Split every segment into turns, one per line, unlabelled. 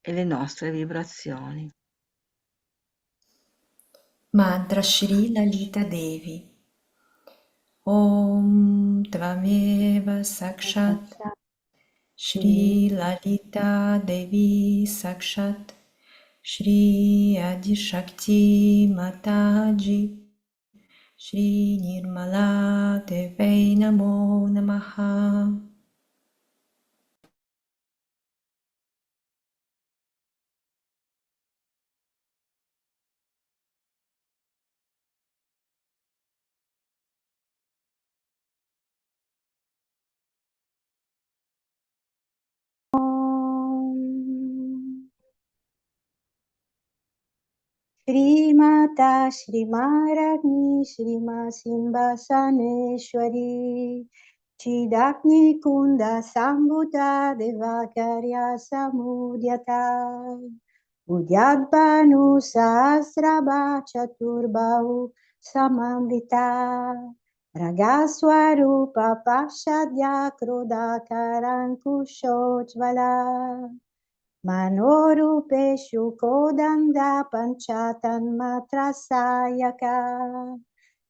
e le nostre vibrazioni.
Mantra Shri Lalita Devi. Om Tvameva Sakshat Shri Lalita Devi Sakshat Shri Adishakti Mataji Shri Nirmala Devai Namo Namaha.
श्रीमाता श्रीमाराज्ञी श्रीमासिंहासनेश्वरी चिदाग्निकुन्द सम्भुता देवाकर्या समुद्यता उद्याद्भानु सहस्रभा चतुर्बाहु समन्विता रगास्वरूपा पाश्चाद्या क्रोधाकराङ्कुशोज्ज्वला मनोरूपेषु कोदण्डा पञ्चतन्मात्रा सायका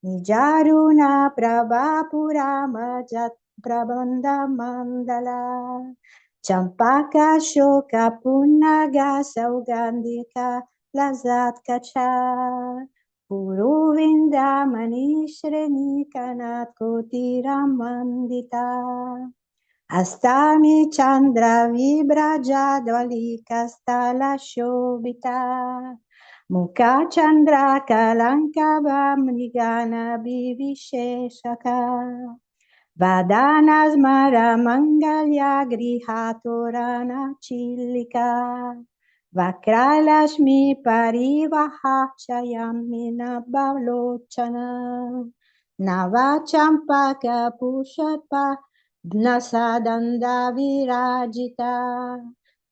निजारुणा प्रभापुरामजत् प्रबन्धमण्डला चम्पाकाशोका पुन्नगा सौगन्धिका लसत्कचा पुरुविन्दामणिश्रेणीकनत्कोटिरमण्डिता Astami Chandra Vibrajadvalikastala Shobita Mukha Chandra Kalankava Mrigana Bivisheshaka Vadanasmara Mangalya Grihatorana Chilika Vakralashmi Parivaha Chayamina Balochana Navachampaka Pushapa Nasadanda Virajita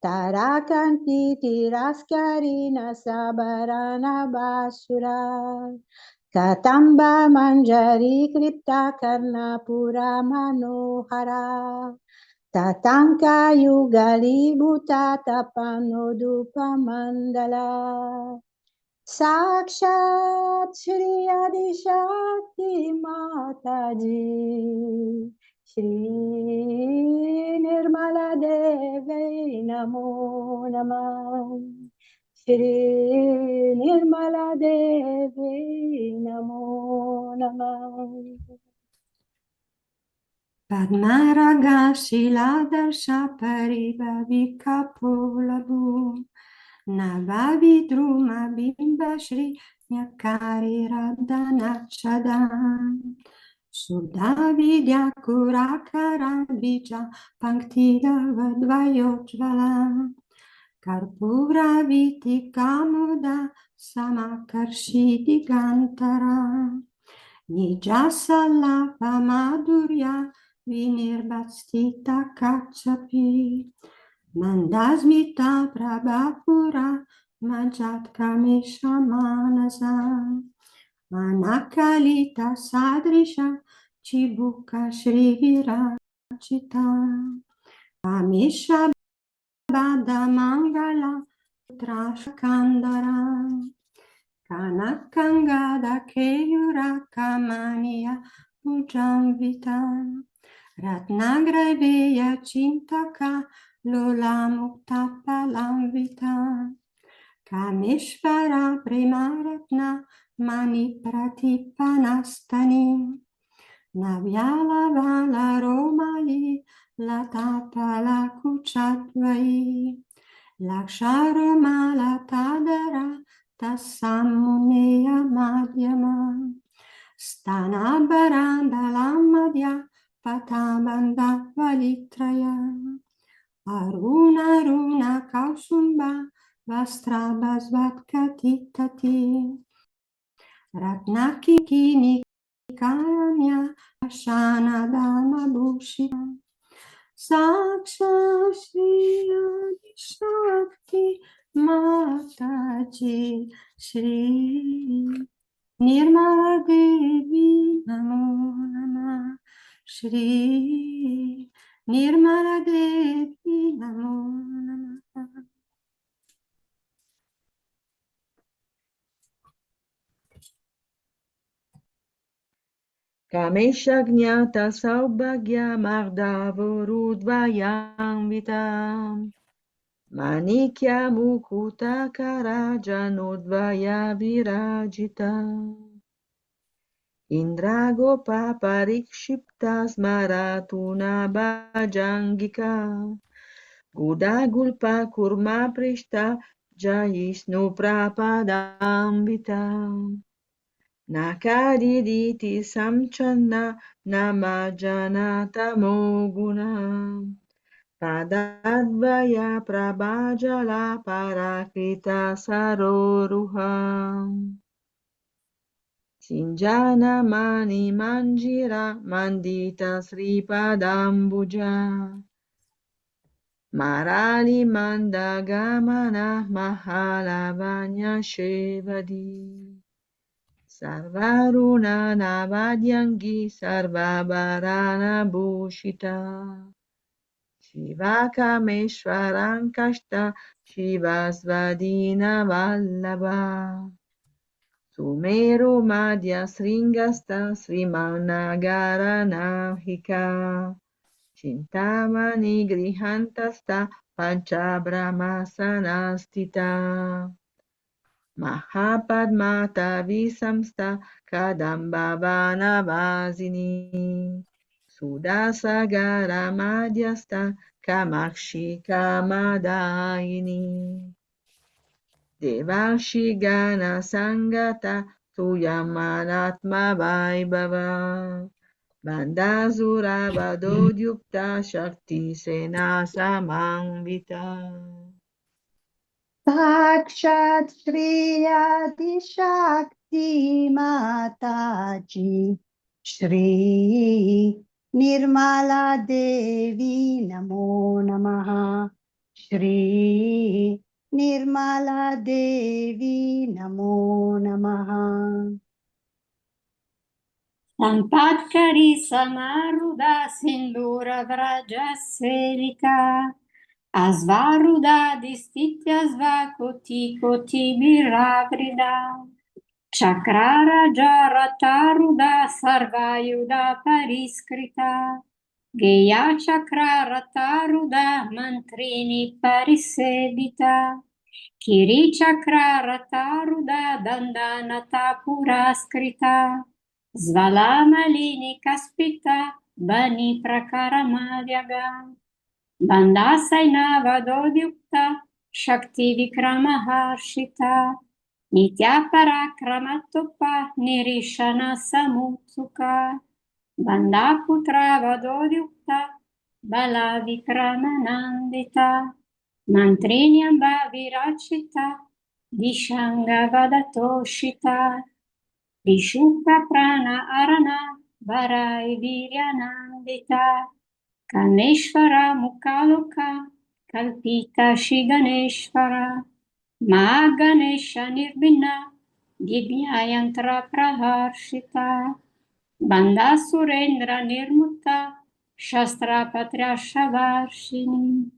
Tarakanti Tiraskarina Sabarana Basura Katamba Manjari Kripta Karnapura Manohara Tatanka Yugali Bhuta Tapanodupa Mandala Sakshat Shri Adi Shakti Mataji Shri Nirmala Devi Namo Namah Shri Nirmala Devi Namo Namah
Padmaraga Shiladarsha Paribhavika Pulabu Navavi Druma Bimba Shri Nyakari Radhanachadam Sudavidya Kurakara Bija Panktida Vadvayojvala Karpura Viti Kamuda Samakarshidi Gantara Nijasala Pamadurya Vinirbastita Kachapi Mandasmita Prabhapura Majatkamesha Manasa Manakalita Sadrisha Chibuka Shri Virachita Amisha Bada Mangala Trashakandara Kanakangada Keyura Kamania Pujamvita Ratnagraveya Chintaka Lola Muktapa Lamvita Kameshvara Premaratna Mani Pratipanastani Navyala Vala Romali Latapala Kuchatvai Laksharomala Tadara Tassamuneya Madhyama Stanabarandalammadya Patabanda Valitraya Aruna Aruna Kausumbha Vastrabhasvatkatitati Ratnaki Kini Kanya Ashana Dama Bhushita Saksha Shri Adi Shakti Mataji Shri Nirmala Devi Namo Namah Shri Nirmala Devi Namo Namah
Kamesha Gnata Saubhagya Mardavurudvayam Vitam Manikya Mukuta Karajanudvaya Virajita Indragopa Parikshiptas Maratuna Bhajangika Gudagulpa Kurma Prishta Jayishnu Prapadambita Nakariditi Samchanna Namajanata Moguna Padadvaya Prabhajala Parakrita Saroruha Sinjana Mani Manjira Mandita Sripadambuja Marali Mandagamana Mahalavanya Shevadi Sarvaruna Navadyangi Sarvabarana Bhushita Shivakameshwarankashta Shivasvadina Vallabha Sumeru Madhya Sringasta Srimanagara Nahika Chintamani Grihantasta Panchabrahmasanastita Mahapadmata Visamsta Kadambhavana Vasini Sudasagara Madhyasta Kamakshi Kamadaini Devarshi Gana Sangata Tuyamanatma Vaibhava Bandazura Vadodyukta Shakti Sena Samangvita
Sakshat Shri Adi Shakti Mataji Shri Nirmala Devi Namo Namaha Shri Nirmala Devi Namo Namaha
Sampatkari Samaruda Sindura Vraja Selika Asvaruda Distitya Svakoti Koti Biravrida Chakrara Jarataruda Sarvayuda Pariskrita Geya Chakrarataruda Mantrini Parisebita Kiri Chakrarataruda Dandanata Puraskrita Svalamalini Kaspita Bani Prakaramadyaga Bandasainava Dodyukta Shakti Vikramaharshita Nitya Parakramattupa Nirishana Samutsuka Bandaputra Vadodyukta Bala Vikramanandita Mantrinyamba Virachita Dishanga Vadatoshita Vishuka Prana Arana Varai Viryanandita Kaneshvara Mukaloka Kalpita Shiganeshvara Maganesha Nirbina Dibhyayantra Praharshita Banda Surendra Nirmutta Shastrapatra Shavarshini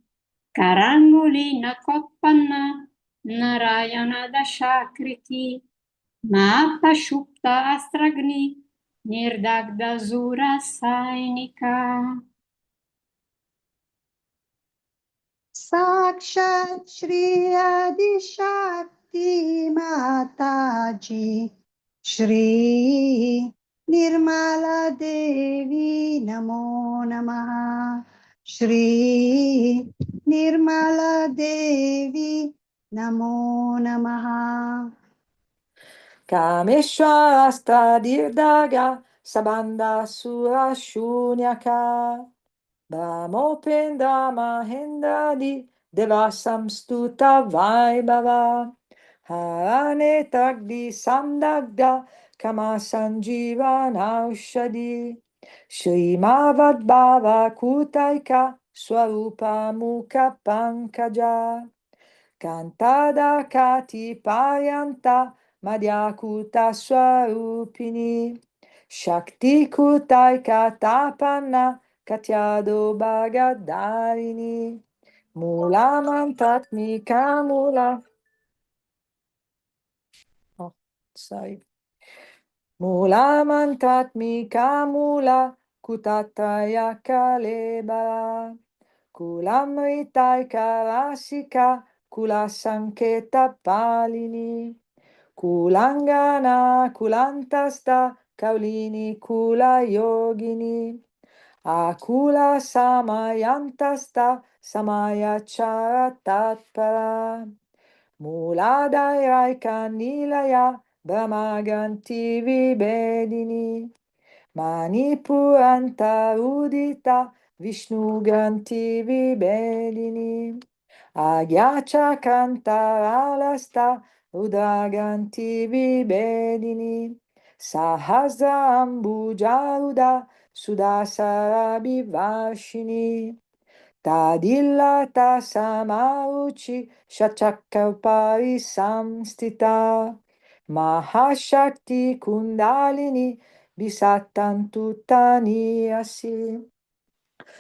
Karanguli Nakoppanna Narayana Dashakriti Mahapashupta Astragni Nirdagda Zura Sainika
Sakshat Shri Adi Shakti Mataji Shri Nirmala Devi Namo Namaha Shri Nirmala Devi Namo Namaha
Kameshwarasta Dirdaga Sabanda Sura Shunyaka Brahmopendra Mahendadi Devasam Stuta Vaibhava Harane Tagdi Samdagda Kama Sanjiva Naushadi Srimavad Bhava Kutaika Swarupa Mukha Pankaja Cantada Kati Payanta Madhyakuta Swarupini Shakti Kutaika Tapana Katyado Bhagadarini Mula Mantatmika Mula. Oh, sorry. Mula mantatmika mula kutataya kalebala. Kulamritai karasika kula sanketa palini. Kulangana kulantasta kaulini kula yogini. Akula samayantasta samaya charatatpara. Muladaya kanilaya brahmaganti vibedini. Manipuranta udita Vishnu ganti vibedini. Agyacha kantaralasta Udaganti vibedini. Sahasra ambujaruda Sudasara vivashini. Tadillata samauchi Shachakapari samstita. Mahashakti kundalini Visatantutani asi.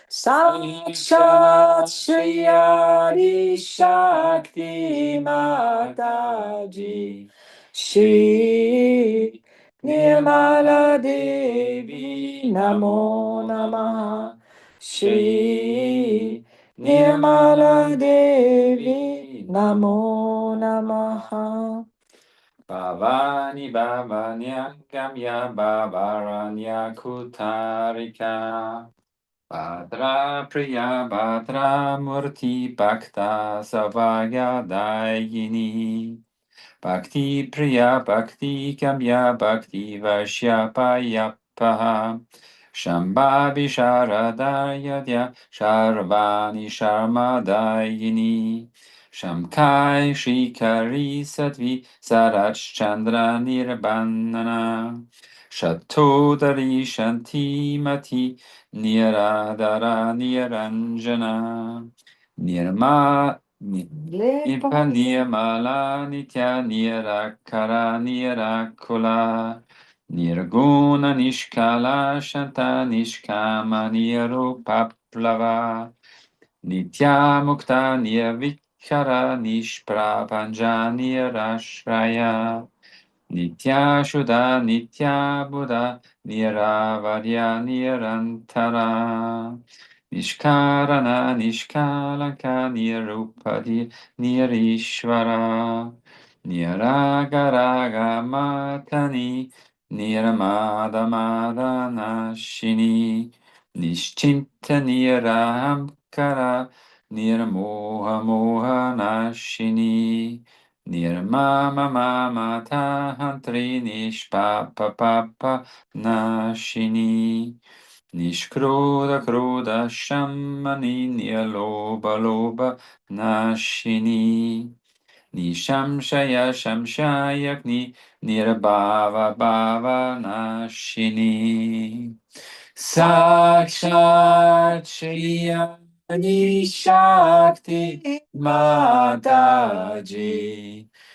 Sakshat Shri Adi Shakti Mataji Shri Nirmala Devi Namo Namaha Shri Nirmala Devi Namo Namaha Bhavani Bhavanyamya Bhavaranya Kutarika Bhadra Priya Bhadra Murti Bhakta Savaya Dayini Bhakti Priya Bhakti Kamya Bhakti Vashyapayappaha Shambhavi Sharadayadya Sharvani Sharmadayini Shamkai Shikari Sattvi Sarach Chandra Nirbannana Shatodari Shantimati Niradara Niranjana Nirma Nipa Nirmala Nitya Nirakara Nirakula Nirguna Nishkala Shanta Nishkama Nirupaplava Nitya Mukta Nirvikara Nishprapanja Nirashraya Nitya Shuddha Nitya Buddha Niravarya Nirantara Nishkarana Nishkalanka Nirupadi Nirishvara Niragaraga Matani Nirmadamadanashini Nishchinta Nirahamkara Nirmoha Mohanashini Nirmama mama tahantri nishpapa papa nashini Nishkroda kroda shammani niloba loba nashini Nishamshaya shamshayakni nirbhava bhava nashini Sakshat Shri Adi Shakti Mataji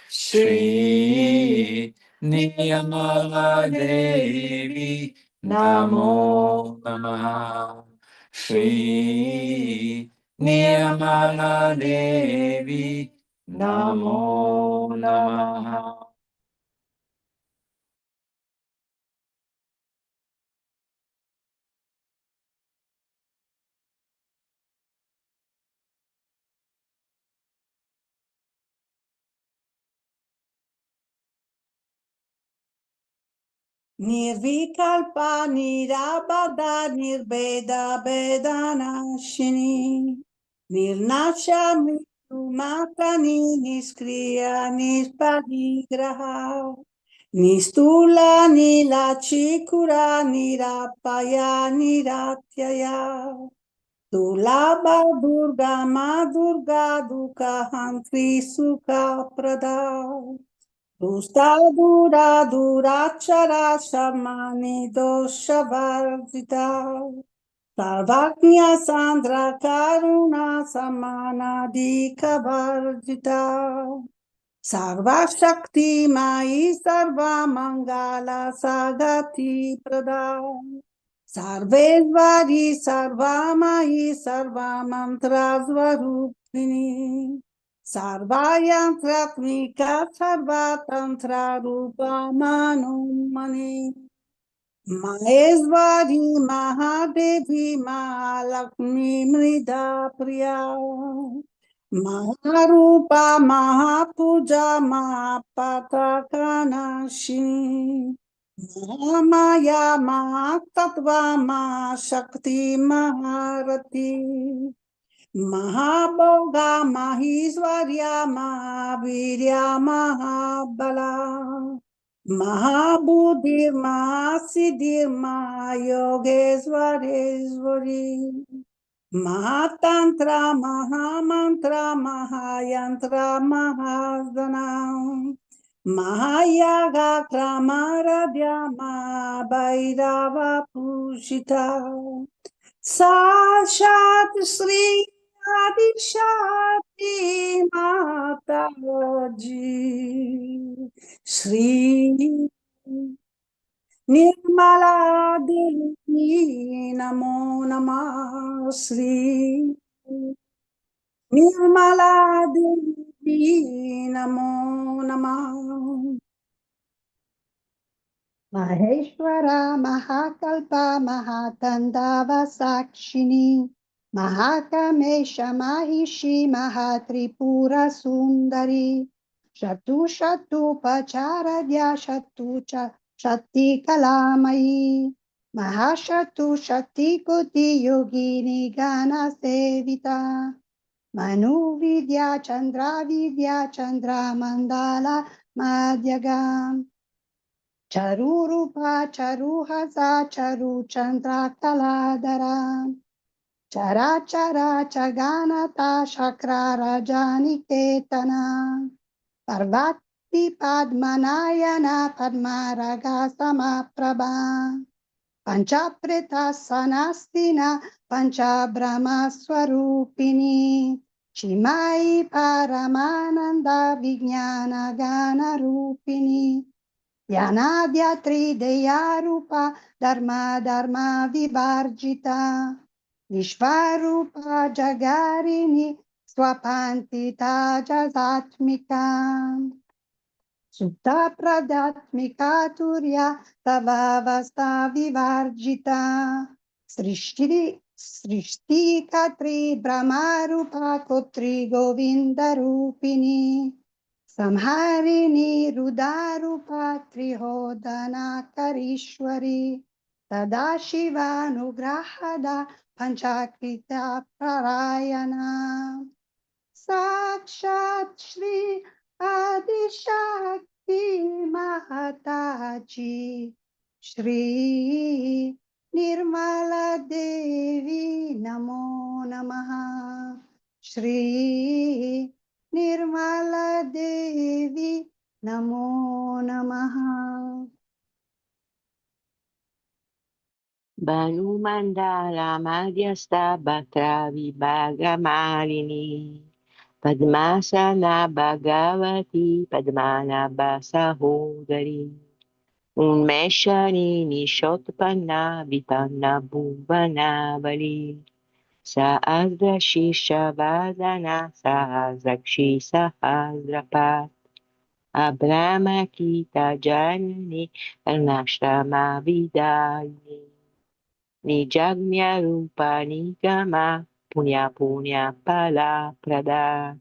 Shri Niyamala Devi Namo Namaha Shri Niyamala Devi Namo Namaha
Nirvikalpa nirabada nirbeda bedanashini Nirnasha mrityu niskriya nispadigraha Nistula nilachikura nirapaya niratyaya Dulaba durga ma durga duka hantri sukha prada Dusta dura durachara shamani dosha varjita Sarvagnya sandra karuna samana dika varjita Sarva shakti mai sarva mangala sagati prada Sarveshvari sarva mai sarva mantra svarupini सर्वयन्त्रात्मिका सर्वतन्त्रा रूपा मनोन्मणि महेश्वरी महादेवी महालक्ष्मी मृदा प्रिया महारूपा महापूजा महापताकानाशिनी महामाया महातत्वा महाशक्ति महारथी महाभोगा माहेश्वर्या महावीर्या महाबला महाबुद्धिर महासिद्धिर महायोगेश्वरेश्वरी महातंत्र महामंत्र महायंत्र महाजना महायागा क्रमाराध्या महाभैरव पूजिता साक्षात् श्री आदिशक्ति माता जी श्री निर्मला देवी नमो नमः श्री निर्मला देवी नमो नमः
महेश्वरा महाकल्पा महातंदावसाक्षिणी महाकामेश माहिषी महात्रिपुरा सुंदरी शतुपचारद्या शक्ति कलामयी महाशक्ति कोटि योगिनी गाना सेविता मनु विद्या चंद्रा मंदाला मध्यगाम चरुरूपा चरुहसा चरु चंद्रा कलाधरा चराचरा चगानता शक्रा रजनिकेतना पर्वती पद्मनायना पद्मारगा समप्रभा पंचाप्रेता सनास्तिना पंचाब्रह्म स्वरूपिणी चिमाई परमानंद विज्ञान गान रूपिणी ज्ञानाद्या त्रिदया रूपा धर्म विवर्जिता विश्वरूपा जगारिणी स्वपान्तिता जगात्मिका सुप्ता प्रदात्मिका तुर्या तवावस्था विवर्जिता सृष्टि कत्री ब्रह्मरूपा कोत्री गोविंद रूपिणी संहारिणी रुदारूपा त्रिहोदनाकरीश्वरी सदाशिवानुग्रहदा पंचाकृता परायणा साक्षात् श्री आदिशक्ति माताजी श्री निर्मला देवी नमो नमः श्री निर्मला देवी नमो नमः
Banumandala Madhyasta Bhakra Vibhaga Malini Padmasana Bhagavati Padmanabha Sahodari Unmeshani Nishotpanna Vipanna Bhuvanavali Sahasra Shisha Vadana Sahasrakshi Sahadrapat Abrahma Kita Janani Karnashrama Vidayini Nijagnya Rupa Nigama Punya Pala Prada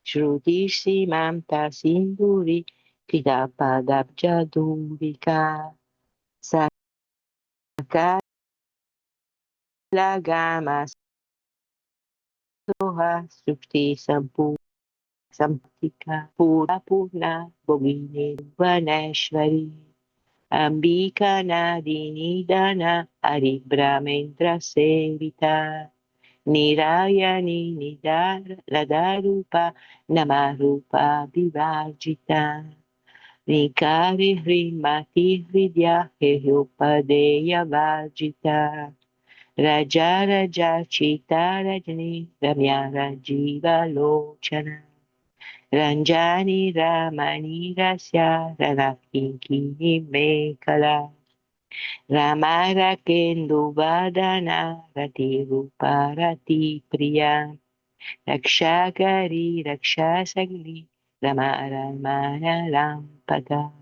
Shruti Simamta Sinduri Kridapadabja Durika Sakala Gama Soha Sukti Sampika Purna Bogini Vaneshwari Ambika Nadini Dana Hari Brahmendra Sevita Nirayani Ladarupa Namarupa Vivajita Nikari Hrimati Hridya Hyopadeya Vajita Raja Chita Rajni Ramya Rajiva Lochana Ranjani Ramani Rasya Ranakinkini Mekala Ramara Kendu Vadana Rati Rupa Rati Priya Rakshakari Rakshasagni Rama Ramana Lampada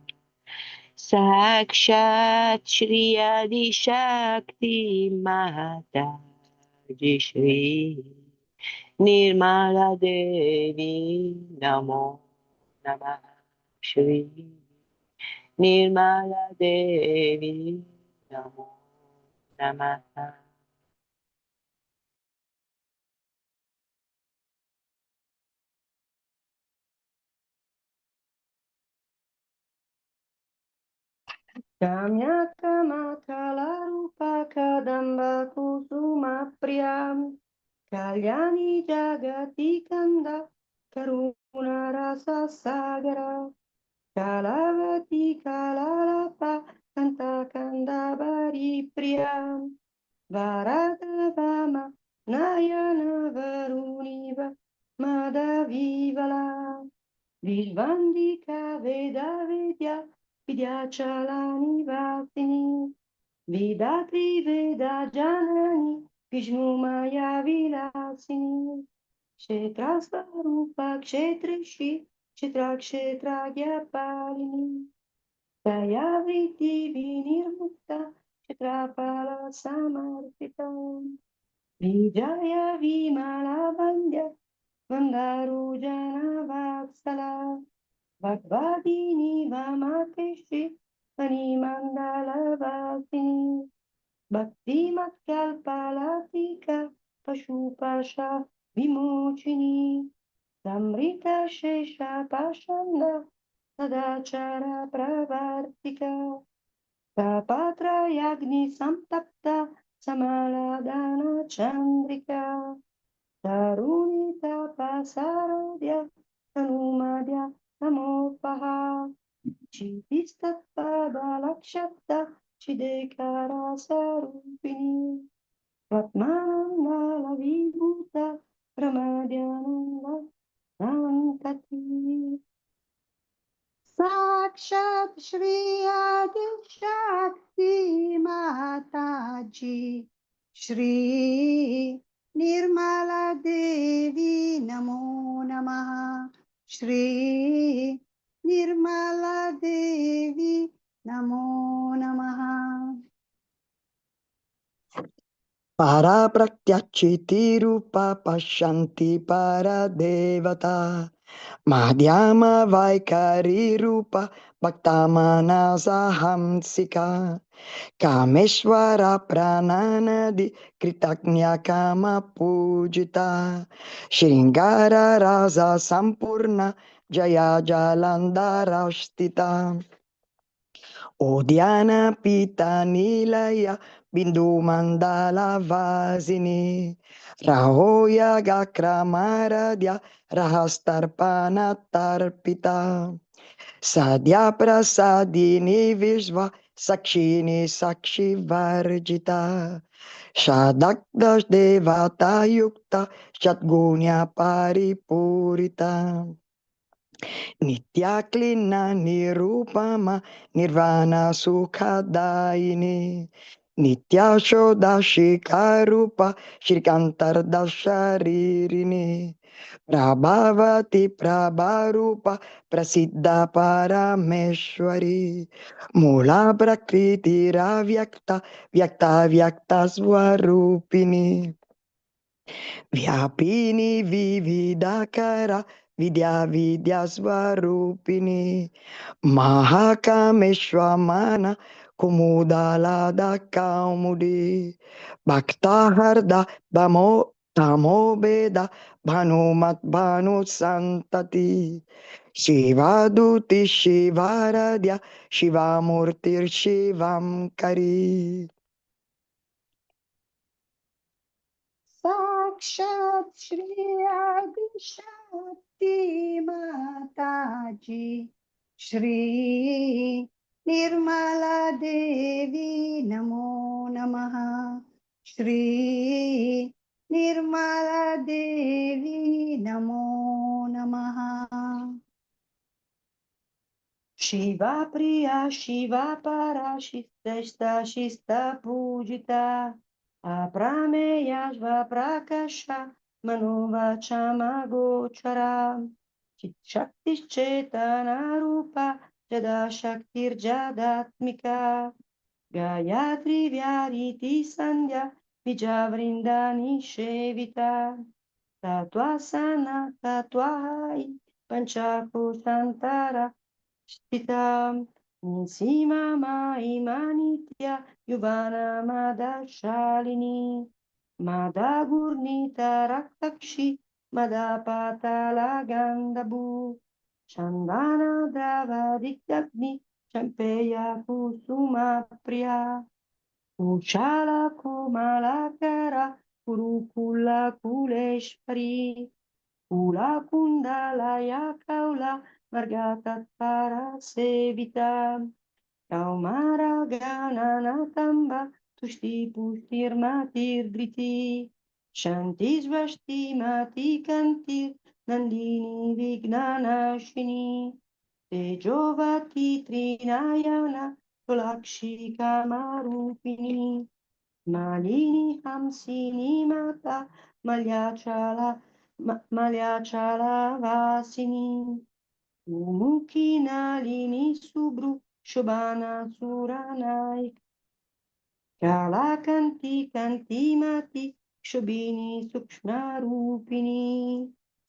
Sakshat Shri Adi Shakti Mata Shri Nirmala Devi Namo Namah Shri Nirmala Devi Namo Namah.
Kamya kama kala rupa kadamba kusuma priyam Kalyani jagati kanda karuna rasa sagara Kalavati kalalapa kanta kanda bari priyam Varada vama nayana varuniva madavivala Vishvandika veda vedya vidyachalani vasini Vedatri veda janani Vishnu maya vilasini Kshetrasvarupa kshetrishi Kshetra kshetragya palini Daya vritti vinirmukta Kshetrapala samarpita Vijaya vimala vandya Vandaru jana vatsala Bhagavadini Vamakeshi Manimandala Vasini Bhakti Matkalpalatika Pashupasha Vimochini Samrita Shesha Pashanda Sadachara Pravartika Tapatra Yagni Samtapta Samaladana Chandrika Tarunita Pasarodya Hanumadya Namopaha Chidistatpada Lakshata Chidekara Sarupini Ratmananda Vibhuta Ramadyananda Nantati
साक्षात श्री आदि शक्ति माता जी श्री निर्मला देवी नमो नमः श्री निर्मला देवी नमो नमः
Para pratyachiti rupa pashanti para devata Madhyama vaikari rupa bhaktamana sahamsika Kameshwara prananadi kritagnya kama pujita Shringara rasa sampurna jaya jalandhara sthita Odhyana pita nilaya bindu mandala vasini Rahoya gakramaradya rahastarpana tarpita Sadhya prasadini vishva sakshini sakshi varjita Shadakda devata yukta shatgunya paripurita Nityaklina nirupama nirvana sukhadaini Nitya shodashikarupa shrikantar Prabhavati prabharupa prasiddha parameshwari Mula prakriti ravyakta vyakta vyakta swarupini Vyapini vividakara vidya vidya swarupini Mahakameshwamana kumudalada kaumudi Bhaktaharda bamo tamo beda bhanumat bhanu santati Shivaduti Shivaradya Shivamurtir Shivam Kari
साक्षात श्री आदि शक्ति माता जी श्री निर्मला देवी नमो नमः श्री निर्मला देवी नमो नमः
Shiva Priya Shiva Para Shista Shista Pujita Aprameya Prakasha मनोवाचामगोचरा चिच्छक्तिश्चेतनारूपा जदा शक्तिर्जदात्मिका गायत्री व्याहृति संध्या बीजावृन्दानिषेविता तत्त्वासना तत्त्वायि पञ्चकोशान्तरा स्थिता सीमा मायिमा नित्या युवानमदशालिनी मदा गूर्णिता रक्तक्षि मदा पाताला गन्धभू चन्दना द्रवदिग्धग्नि चम्पेया कुसुमा प्रिया कुशाला कोमलाकरा कुरुकुला कुलेश्वरी कुला कुण्डलया कौला मार्गतत्परा सेविता कौमारा गणनाकम्बा तुष्टिपुष्टिर्मतिर्धृति शान्तिस्वस्तिमतिकन्तिर्नन्दिनी विघ्ननाशिनी तेजोवती त्रिनयना तुलाक्षी कामरूपिणी मालिनी हंसिनी माता मलयाचलवासिनी मुखी नलिनी सुब्रु शोभना सुरनायक कालाकान्ति कान्तिमती शोभिनी सूक्ष्मरूपिणी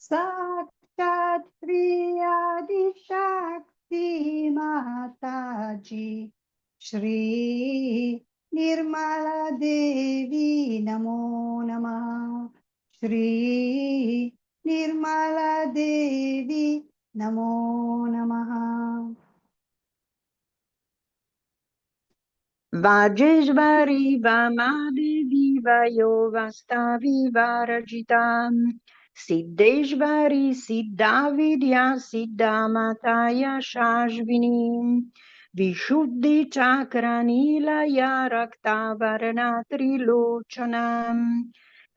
साक्षात् श्री आदिशक्ति माताजी श्री निर्मला देवी नमो नमः श्री निर्मला देवी नमो नमः
Vajesvari Vamadvi Vayovastavi Varajitam Siddheshvari Siddhavidya Siddhamataya Shashvinim Vishuddhi Chakranilaya Raktavarna Trilochanam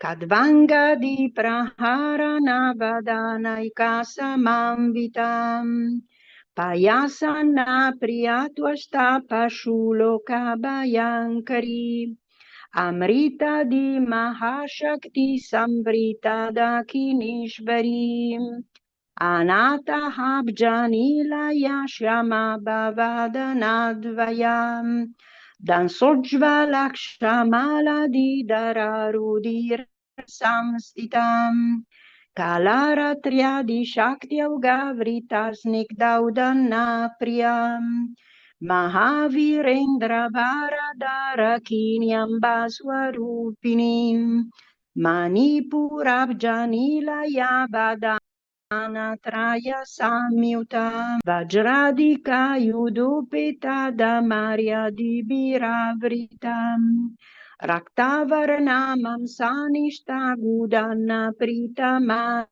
Kadvangadi Praharana Vadanaikasamamvitam Payasana Priyatwasta Pashuloka Bhayankari Amrita di Mahashakti Samvrita Dakinishvari Anata Habjanilaya Shama Bhavadanadvayam Dansojvalakshmala Didararudir Samstitam Kalaratriadi Shakti Gavrita Snigdaudanna Priyam Mahavirendra Bharadara Kinyamba Swarupinim Manipurabjanilaya Badana Traya Samyuta Vajradika Yudupita Damarya Dibiravritam Raktavarnamam Sanishta Gudana Pritamasa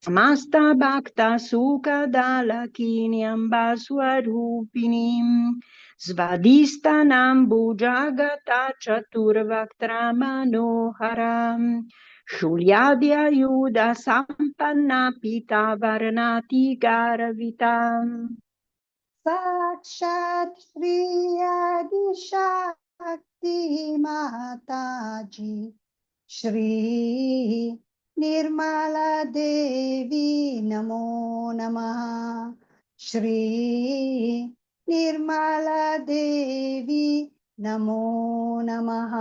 Samasta Bhakta Sukha Dalakinyam Baswarupinim Svadistanam Bhujagata Chaturvaktra Manoharam Shulyadya Yuda Sampanna Pita Varnati Garavitam
साक्षात् श्री आदिशक्ति माताजी श्री निर्मला देवी नमो नमः श्री निर्मला देवी नमो नमः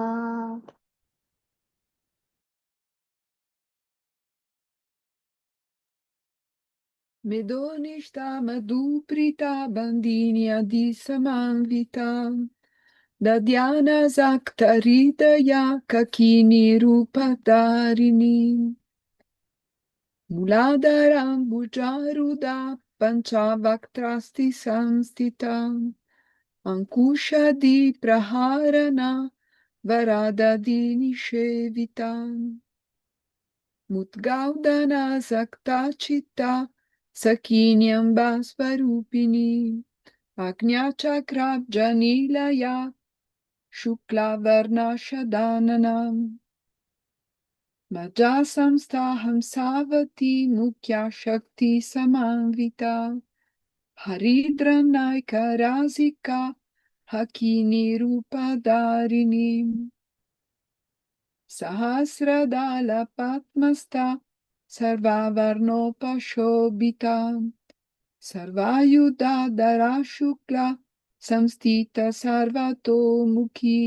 Medonishta Madhuprita Bandinya Disamanvita Dadyana Zaktaridaya Kakini Rupatarini Muladaram Bujaruda Panchavaktrasti Samstita Ankusha di Praharana Varada di Nishevita Mudgaudana Zakta Chitta Sakinyam Basvarupini Agnya Chakrab Janilaya Shukla Varna Shadananam Maja Samstaham Savati Mukhya Shakti Samanvita Haridranayka Razika Hakini Rupa Darini सहस्रदलपद्मस्था सर्वावर्णोपशोभिता सर्वायुधाधरा शुक्ला संस्थिता सर्वतोमुखी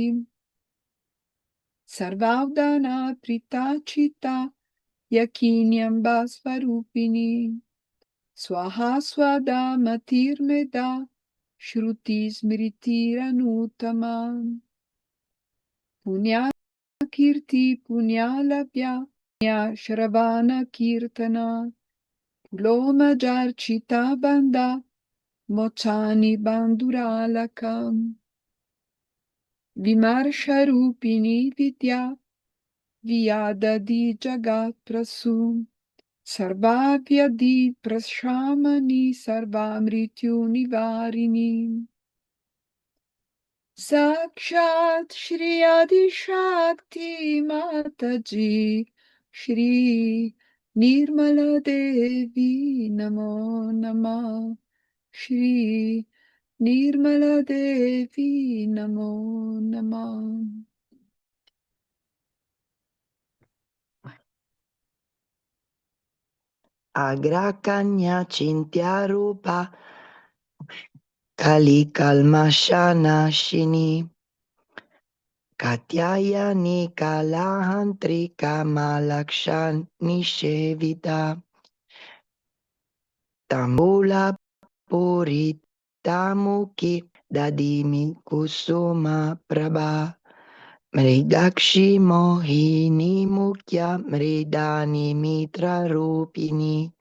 सर्वावधाना प्रीताचिता यकीन्यम्बा स्वरूपिणी स्वाहा स्वदा मतिर्मेधा श्रुति स्मृतिरनुत्तमा पुण्यकीर्ति पुण्यलभ्या पुण्यश्रवण कीर्तना लोमजार्चिता बन्धा मोक्षानि बन्धुरालकम् विमर्शरूपिणी विद्या वियादधि जगत्प्रसू सर्वाव्यधि प्रशामनि सर्वामृत्युनिवारिणी साक्षात् श्री आदिशक्ति माताजी श्री निर्मला देवी नमो नमः श्री निर्मला देवी नमो नमः
Agrakanya Chintya Rupa Kali Kalmashanashini Katyayani Kalahantri Kamalakshan Nishevita Tambula Puritamuki Dadimi Kusuma Prabha Mridakshi Mohini Mukya Mridani Mitra Rupini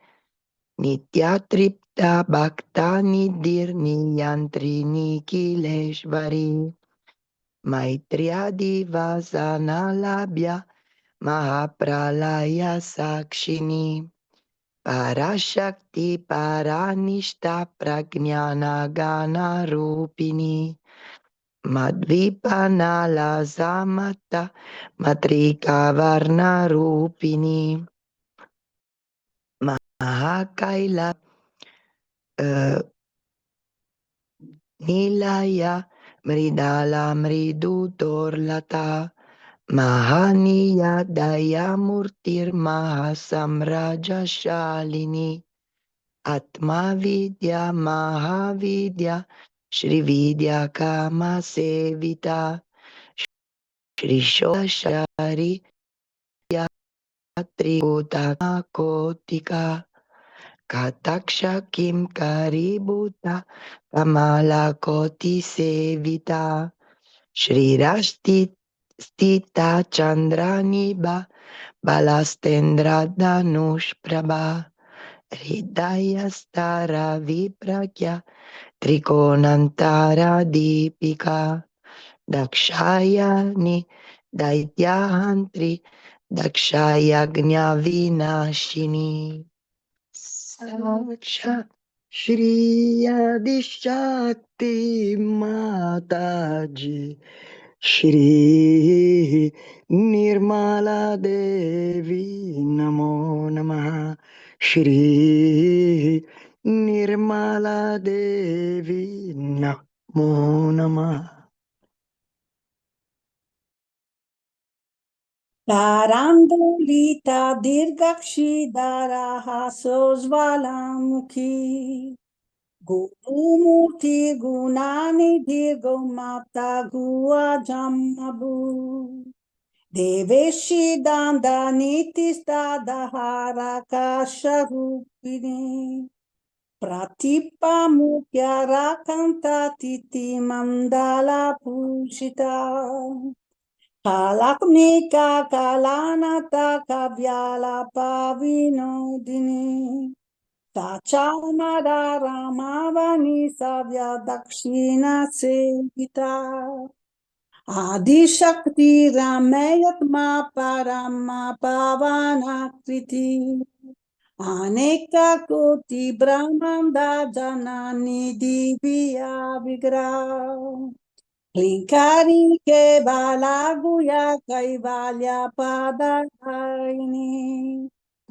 Nityatripta Bhakta Nidir Niyantri Nikileshvari Maitriya Vasana Labhya Mahapralaya Sakshini Parashakti Paranishta Pragnana Gana Rupini Madvipanala Samata Matrika Varna Rupini Mahakaila Nilaya Mridala Mridu Dorlata Mahaniya Dayamurtir Mahasamraja Shalini Atma Vidya Mahavidya Shri Vidya Kama Sevita Shri Shoshari Tributa Kotika Kataksha Kim Kaributa Kamala Koti Sevita Shri Rashti Stita Chandraniba Balastendra Danush Prabha Hridaya Stara Viprakya Trikonantara Deepika Dakshayani Daityahantri Dakshayagnya Vinashini Saksha Shri Adishakti Mataji Shri Nirmala Devi Namo Namaha Shri Nirmala Devi Namo Namaha
Karandulita dirgakshidaraha sojvalamukhi Gurumurti gunani dirgomata gua jammabu Deveshi dandanitista dahara kasharupini Pratipa mukya rakanta titi mandala pushita Kalakmika kalanata kavyala pavinodini Tachanada ramavani savya dakshina sevita Adi Shakti Ramayatma Parama Pavana Kriti Aneka Koti Brahmanda Janani Divya Vigra Linkari Ke Balaguya Kaivalya Padayini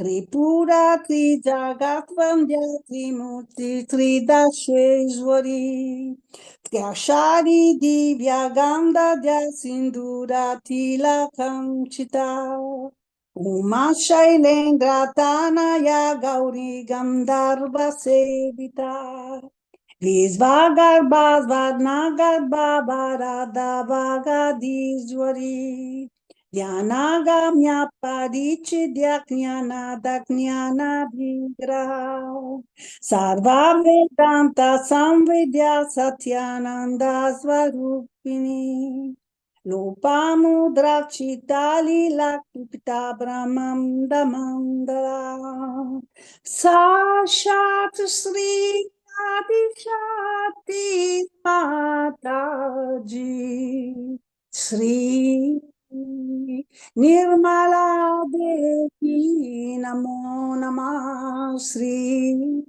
Tripura Trijagatvandya Trimurti Tridasheshwari Triashari Divya Gandhadya Sindura Tilakam Chita Uma Shailendra Tanaya Gauri Gandharva Sevita Vizvagarbhas Vadnagarbha Bharada Vagadishwari Dhyanagamiya Parichidya Jnanada Jnanavigraha Sarva Vedanta Samvidya Satyananda Svarupini Lopamudrakshita Lila Kripta Brahmam Damandara Sashat Sri Adi Shakti Mataji Sri Nirmala Devi Namo Namah Sri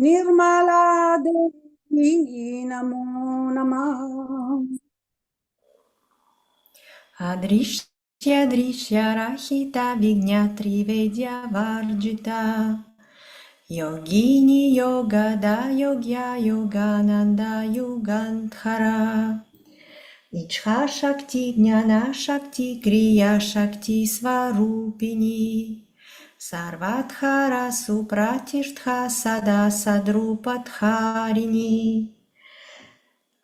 Nirmala Devi Namo Namah
Adrishya Drishya Rahita Vignatri Vedya Varjita Yogini Yogada Yogya Yogananda Yuganthara Ichha Shakti Jnana Shakti Kriya Shakti Svarupini Sarvatkhara Supratishtha Sada Sadrupatharini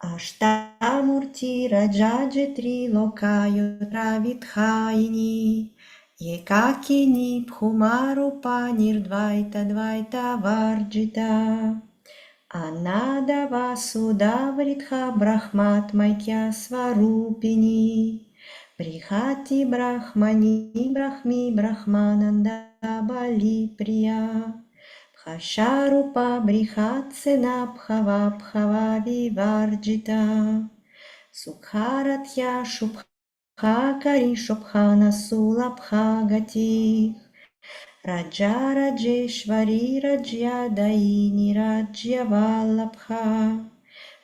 Ashtamurti Rajajatri Lokayotra Vidhayini Ekakini Bhumarupa Nirdvaita Dvaita Varjita Anada Vasuda Vritha Brahmatmaikya Svarupini Brihati Brahmani Brahmi Brahmananda Bali Priya Bhasharupa Brihatsena Bhava Bhava Vivarjita Sukharatya Shubhakari Shubhana Sulabhagati Raja Rajeshwari Rajya Daini Rajya Vallabha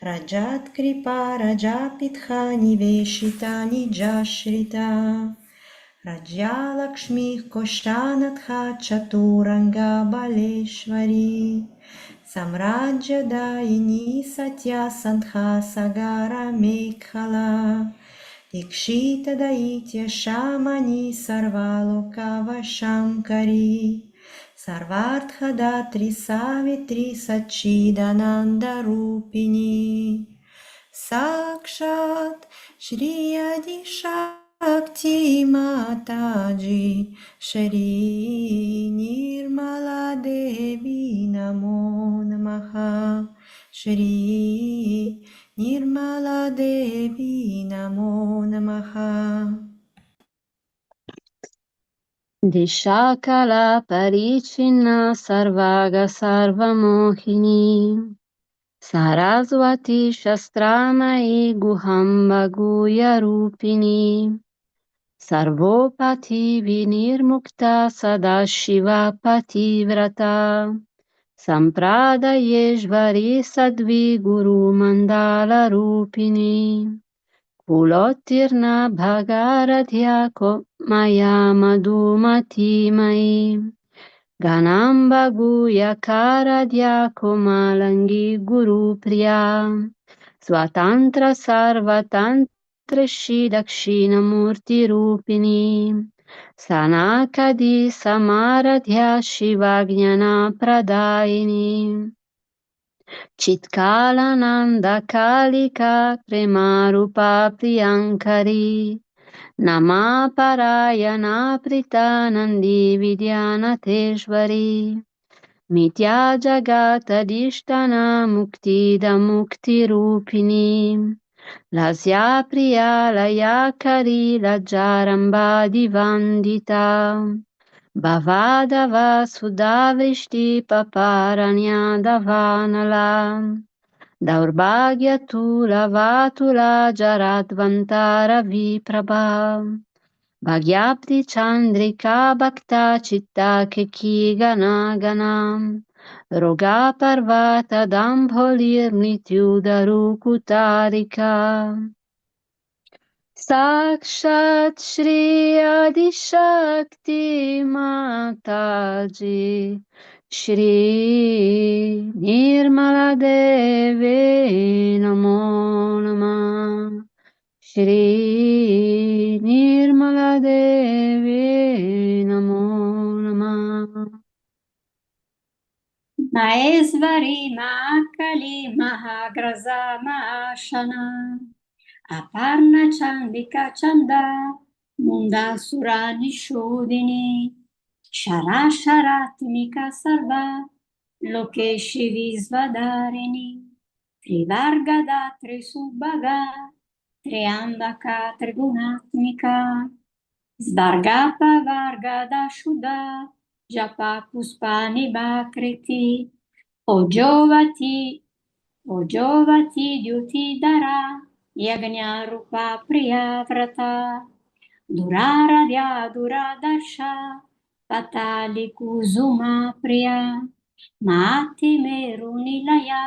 Rajat Kripa Rajapitha Niveshita Nijashrita Rajya Lakshmi Koshanatha Chaturanga Baleshwari Samrajya Daini Satya Santha Sagara Mekhala Dikshita Daitya Shamani Sarvaloka Vashamkari Sarvartha Datri Savitri Sachidananda Rupini Sakshat Shri Adi Shakti Mataji Shri Nirmala Devi Namo Namaha Shri Nirmala Devi Namo Namaha
Dishakala Parichina Sarvaga Sarvamohini Saraswati Shastramai Guhamba Guya Rupini Sarvopati Vinirmukta Sadashiva Pativrata Sampradayeshvari Sadvi Guru Mandala Rupini Kulotirna Bhagaradhya Maya Madhumati Mai Ganamba Guya Karadhya Komalangi Guru Priya Swatantra Sarvatantra Shri Dakshina Murti Rupini Sanakadi Samaradhya Shivagnana Pradayini Chitkalananda Kalika Premarupa Priyankari Namaparayana Pritanandi Vidyanateshwari Mitya Jagatadishtana Muktida Mukti Rupini Lasya Priya Layakari Lajaramba Divandita Bhavadava Sudavrishti Paparanya Davanala Daurbagya Tula Vatula Jaradvantara Viprabha Bhagyapti Chandrika Bhakta Chitta Keki Gana Ganam Roga Parvata Dambholir Nityudaru Kutarika साक्षात् श्री आदिशक्ति माताजी श्री निर्मला देवी नमो नमः। श्री निर्मला देवी नमो नमः।
महेश्वरी महाकाली महाग्रजा महाशना अपर्णा चंडिका चंदा मुंडासुरा निषोदिनी शराशरात्मिका सर्वा लोकेशी विश्वधारिणी त्रिवर्गदा त्रिसुभगा त्र्यंबका त्रिगुणात्मिका स्वर्गापा वर्गदा शुदा जपा पुष्पाणि भाकृति ओजोवती द्युतिधरा यज्ञारूपा प्रिया व्रता दुराराध्या दुरादर्शा पताली कुसुमा प्रिया माति मेरुनिलया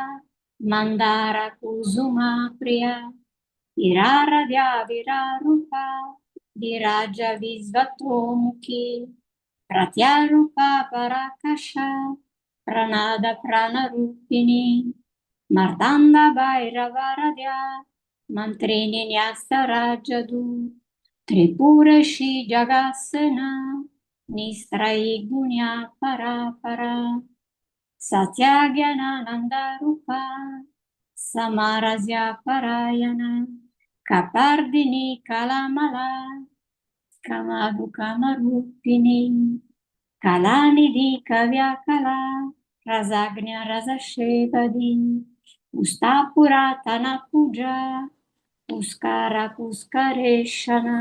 मंदारा कुसुमा प्रिया विराराध्या विरारूपा विराज विश्वतोमुखी प्रत्यारूपा पराकाशा प्रणाद प्राणरूपिणी मर्दान्द भैरवाराध्या मंत्रिणी न्यासराजदू त्रिपुरशी जगासना निस्त्रयी गुण्या परा सत्याज्ञानानन्दारूपा समारस्या परायणा कपर्दिनी कलामला कमारूपिणी कलानिधि कव्याकला रसाज्ञा रसशेपदी पुस्ता पुरातना पूजा पुष्करा पुष्करेशना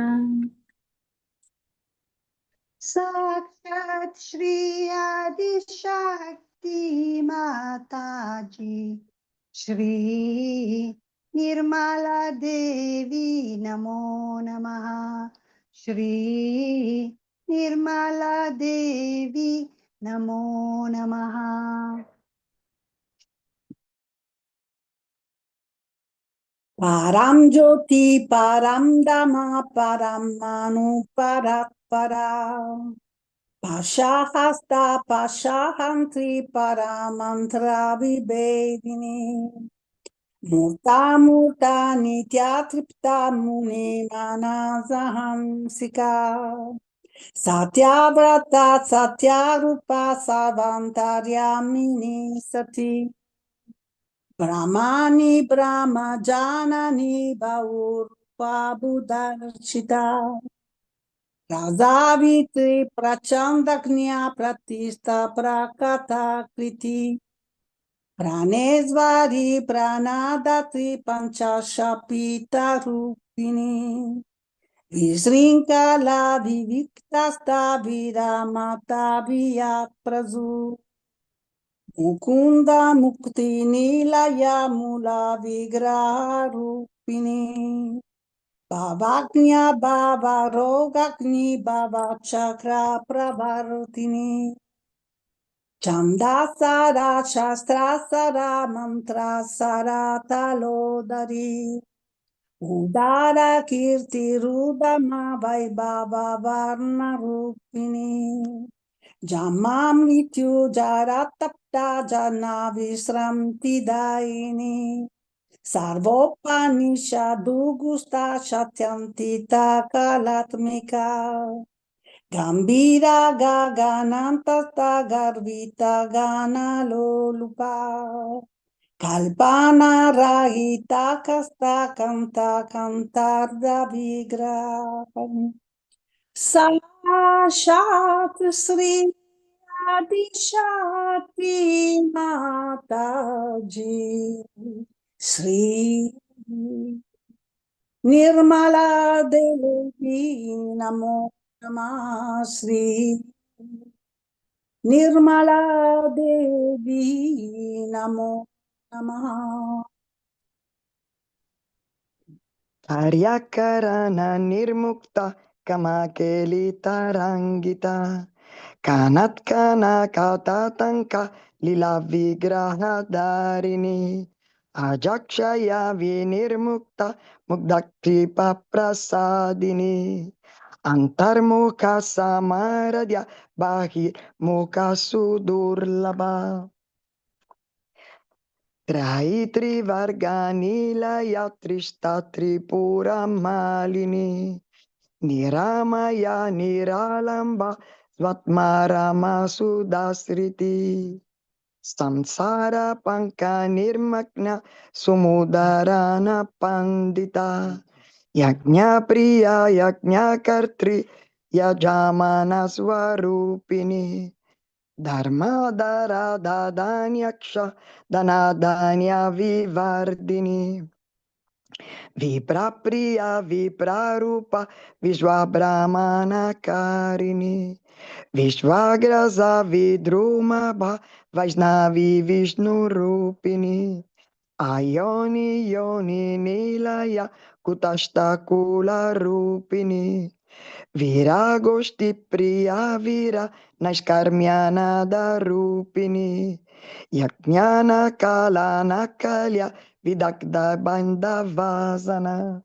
साक्षात् श्री आदिशक्ति माताजी श्री निर्मला देवी नमो नमः। श्री निर्मला देवी नमो नमः।
पारं ज्योति पारं धाम परं मनु परा पाशाहस्ता पाशाहन्त्री परामन्त्रा विभेदिनी मूर्ता मूर्ता नित्या तृप्ता मुनि मानसहंसिका सत्याव्रता सत्यारूपा सर्वान्तर्यामिनी सती ब्रह्माणि ब्रह्मजाननी बहुरूपा बुधर्षिता राजावित्री प्रचण्डज्ञा प्रतिष्ठा प्रकथा कृति प्राणेश्वरी प्राणदात्री पञ्चाशपीठरूपिणी विशृङ्खला विविक्तस्था विरामता वियाप्रजु मुकुन्द मुक्ति निलया मूला विग्रहरूपिणी भावाग्न्या भावरोगाग्नि भावचक्र प्रवर्तिनी छन्दासारा शास्त्रासारा मन्त्रासारा तलोदरी उदारा कीर्तिरुदमा वैभववर्णरूपिणी जमा मृत्यु जरा तप्ता जना विश्रान्तिदायिनी सर्वोपनिषदुगुस्ता सत्यन्तिता कलात्मिका गम्भीरा गगनान्तस्था गर्विता गानलोलुपा कल्पना रहिता कस्ता कान्तार्धविग्रह साक्षात् श्री आदिशक्ति माताजी श्री निर्मला देवी नमो नमः। श्री निर्मला देवी नमो नमः।
ಕಾರ್ಯಕರಣ ನಿರ್ಮುಕ್ತ ಕಮಕೇಲಿ ತರಂಗಿತ ಕಾನತ್ಕನ ಕಾತಾತಂಕ ಲೀಲಾ ವಿಗ್ರಹ ಧಾರಿಣಿ Ajakshaya vinirmukta mugdakripa prasadini antarmukha samaradya bahir mukha sudurlabha Trahitri varganilaya trista tripura malini Niramaya niralamba svatmarama sudasriti Samsara panka nirmagna sumudarana pandita Yajna priya yajna kartri yajamana swarupini Dharma dara dadanyaksha danadanya vivardini Viprapriya viprarupa vishwabrahmana karini Vishvagrasa vidrumabha Vaishnavi Vishnu Rupini Ayoni Yoni Nilaya Kutashta Kula Rupini Viragoshti Priya Vira Naishkarmyana Darupini Yajnana Kalana Kalya Vidagda Bandhavasana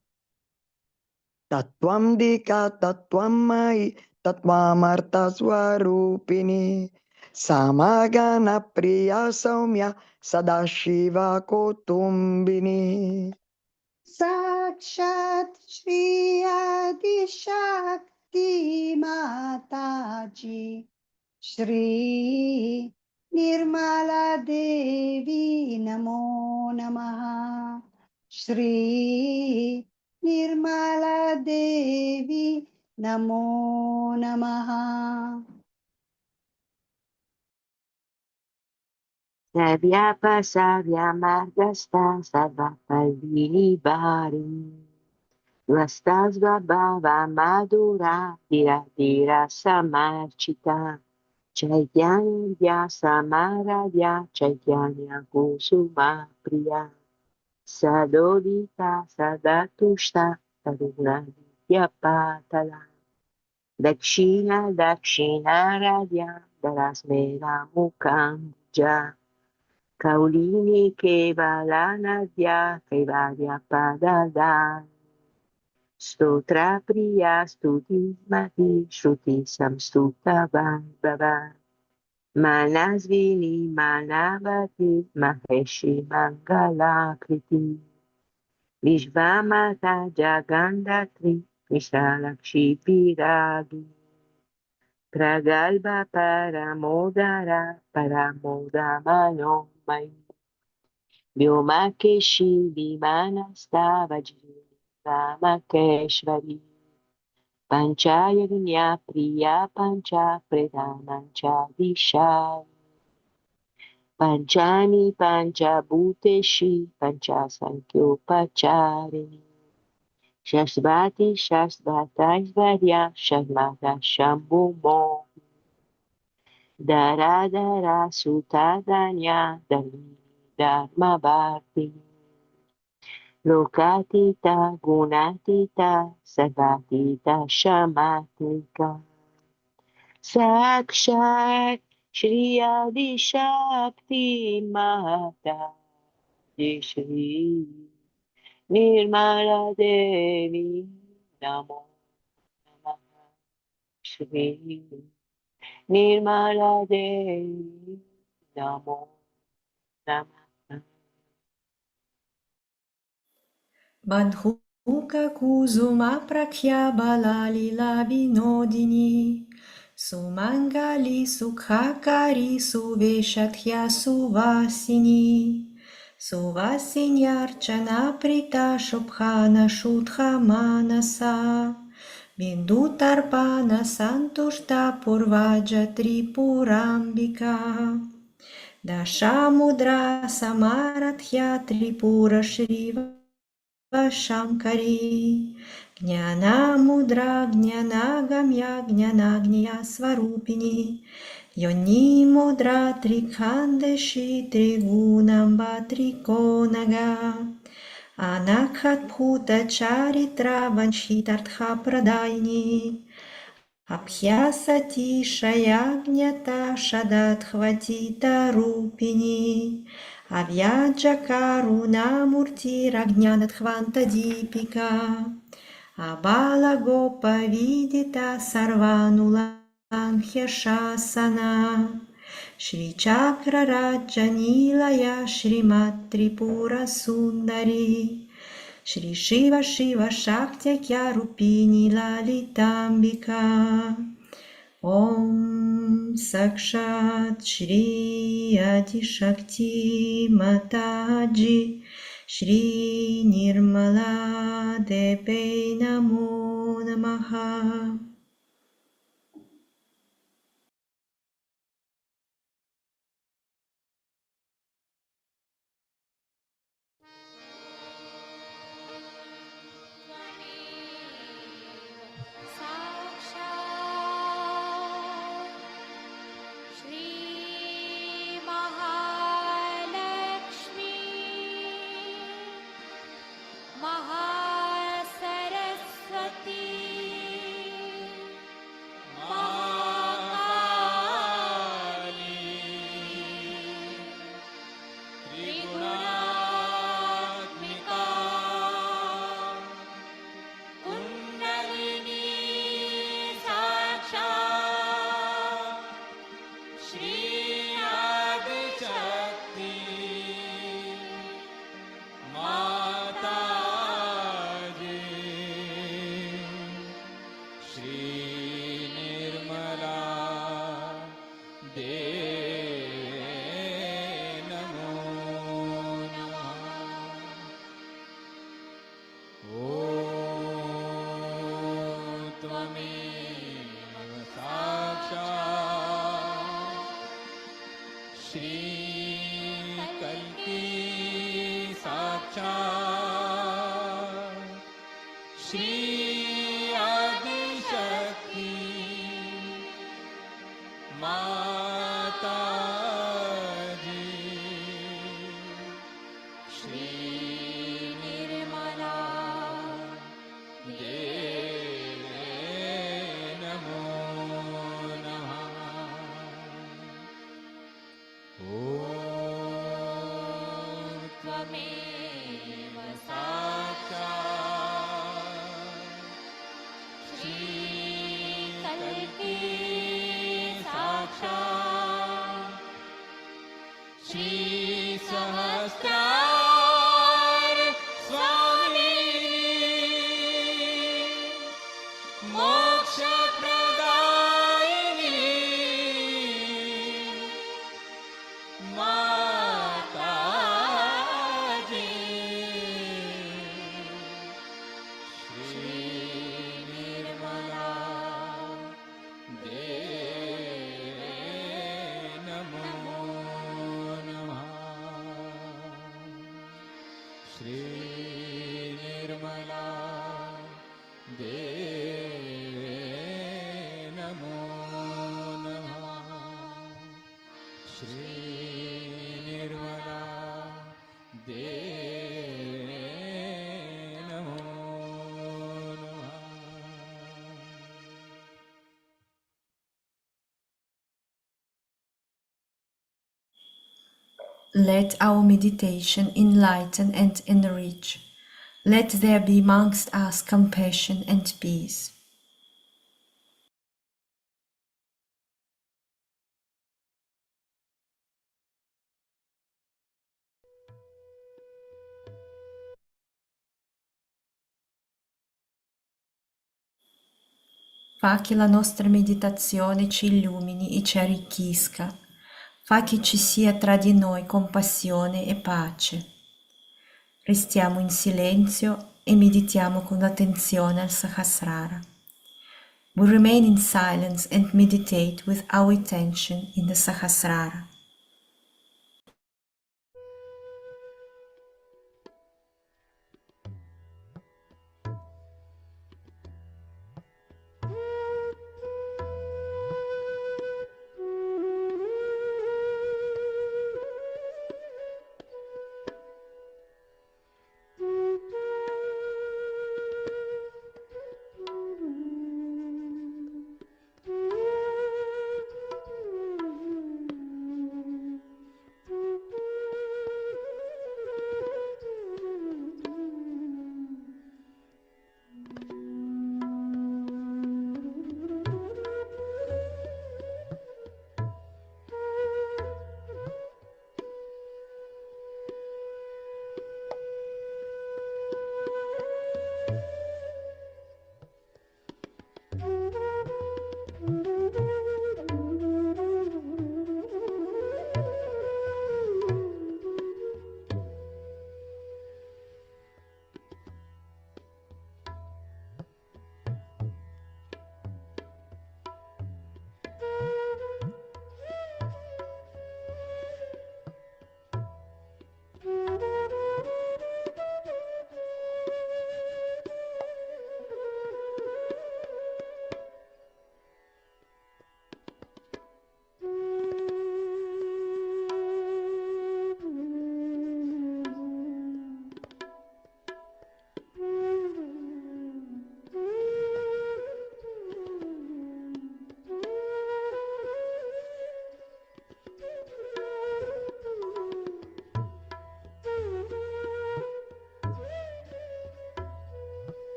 Tattvam Dika Tattvam Mai Tattvamarta Swarupini Samagana Priya Saumya Sadashiva Kutumbini
Sakshat Shri Adi Shakti Mataji Shri Nirmala Devi Namo Namaha Shri Nirmala Devi Namo Namaha
Savyapa Savyamargasta Sarvapalvini Bharim Vastasva Bhava Madhura Tira Tira Samarchita Chaitanya Samaradya Chaitanya Kusuma Priya Sadodita Sadatushta Sadhunadya Patala Dakshina Dakshina Radya Darasmera Mukambja Kaulini Kevalanadya Kevalya Padada Stotra Priya Stuti Mati Shruti Samstuta Vaibhava Manasvini Manavati Maheshi Mangala Kriti Vishvamata Jagandatri Vishalakshi Viragi Pragalpa Paramodara Paramoda Manomai Vyomakeshi Vimanastavaji Ramakeshvari Panchayagnya Priya Pancha Predanancha Dishai Panchani Pancha Bhuteshi Pancha Sankyopacharini Shashvati Shashvataishvarya Sharmata Shambhumo Dara Dara Sutadanya Dharmi Dharma Bharti Lokatita Gunatita Sarvatita Shamatika Sakshat Shri Adi Shakti Mata Shri Nirmala Devi Namo Namaha Shri Nirmala Devi Namo Namaha
Bandhuka Kuzuma Prakhya Balalila Vinodini Sumangali Sukhakari Suveshathya Suvasini Suvasinyarchana Prita Shubhana Shudha Manasa Bindutarpana Santushta Purvaja Tripurambika Dashamudra Samaradhya Tripura Shriva Shankari Jnana Mudra Jnana Gamya Jnanagnya Svarupini Yoni Mudra Trikhandeshi Trigunamba Trikonaga Anakhat Bhuta Charitra Vanchitartha Pradaini Abhyasati Shayagnyata Shadatхватита Rupini Avyajya karunamurtirajnanadhvanta dipika Abala gopa vidita sarvanulanhya shasana Shri Chakra Rajanilaya Shrimat Tripura Sundari Shri Shiva Shiva Shaktyakya Rupini Lalitambika Om Sakshat Shri Adi Shakti Mataji Shri Nirmala Deve Namo Namaha. Let our meditation enlighten and enrich. Let there be amongst us compassion and peace. Fa che la nostra meditazione ci illumini e ci arricchisca. Fa che ci sia tra di noi compassione e pace. Restiamo in silenzio e meditiamo con attenzione al Sahasrara. We remain in silence and meditate with our attention in the Sahasrara.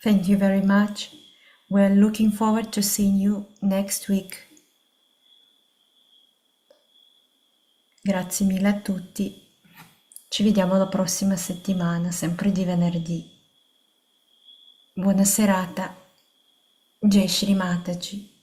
Thank you very much. We're looking forward to seeing you next week. Grazie mille a tutti. Ci vediamo la prossima settimana, sempre di venerdì. Buona serata. Jai Shri Mataji.